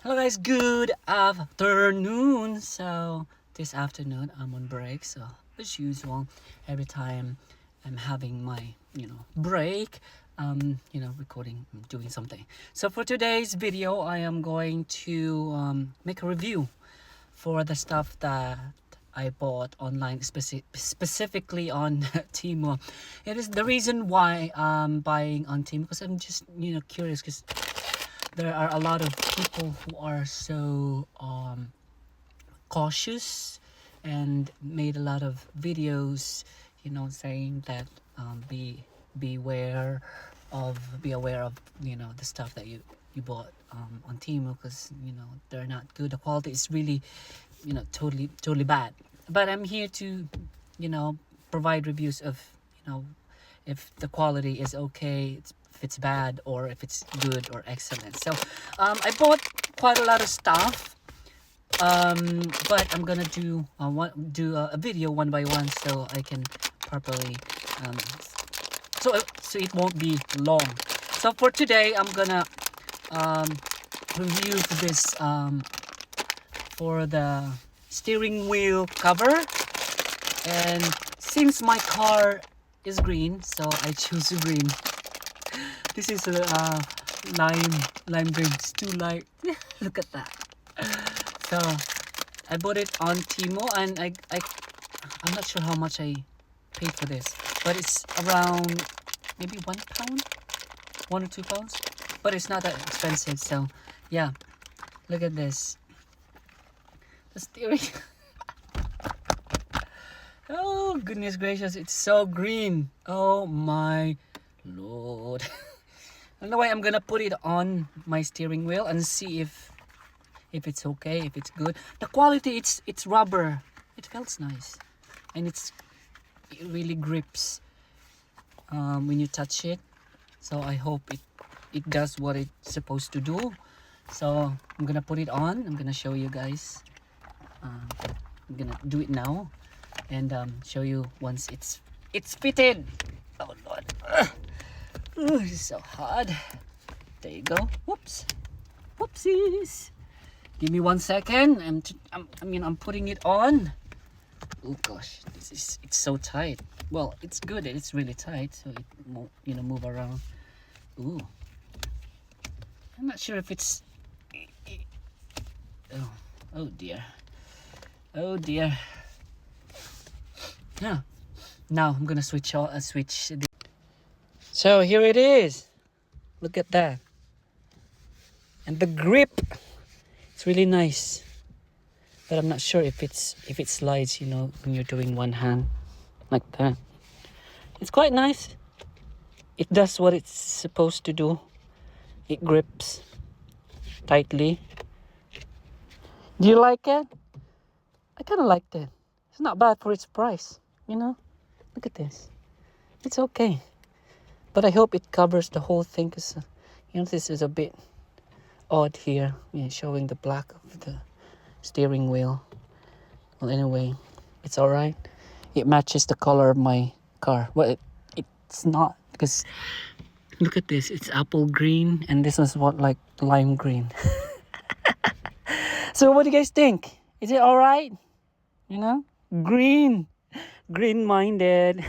Hello guys, good afternoon. So this afternoon I'm on break, so as usual, every time I'm having my break, recording, doing something. So for today's video I am going to make a review for the stuff that I bought online, specifically on Temu. It is the reason why I'm buying on Temu, because I'm just curious, because there are a lot of people who are so cautious and made a lot of videos, saying that beware be aware of the stuff that you bought on Temu, because they're not good. The quality is really totally bad. But I'm here to provide reviews of if the quality is okay, if it's bad, or if it's good or excellent. So I bought quite a lot of stuff, but I'm gonna do a video one by one, so I can properly so it won't be long. So for today I'm gonna review this for the steering wheel cover. And since my car is green, so I choose green. This is a lime green. It's too light. Look at that. So I bought it on Temu, and I'm not sure how much I paid for this, but it's around maybe £1, 1 or 2 pounds. But it's not that expensive. So yeah, look at this. The steering. Oh goodness gracious, it's so green. Oh my lord. I don't know why. I'm gonna put it on my steering wheel and see if it's okay, if it's good. The quality, it's rubber. It feels nice, and it really grips when you touch it. So I hope it does what it's supposed to do. So I'm gonna put it on. I'm gonna show you guys. I'm gonna do it now and show you once it's fitted. Oh lord. Ooh, it's so hard. There you go. Whoopsies. Give me 1 second. I'm putting it on. Oh gosh, it's so tight. Well, it's good that it's really tight, so it won't move around. Ooh, I'm not sure if it's oh dear. Yeah. Now I'm gonna switch. So here it is. Look at that. And the grip, it's really nice. But I'm not sure if it slides, when you're doing one hand like that. It's quite nice. It does what it's supposed to do. It grips tightly. Do you like it? I kind of liked it. It's not bad for its price, Look at this. It's okay. But I hope it covers the whole thing, because, this is a bit odd here. Showing the black of the steering wheel. Well, anyway, it's alright. It matches the color of my car. Well, it's not, because look at this. It's apple green, and this is like lime green. So what do you guys think? Is it alright? Green minded.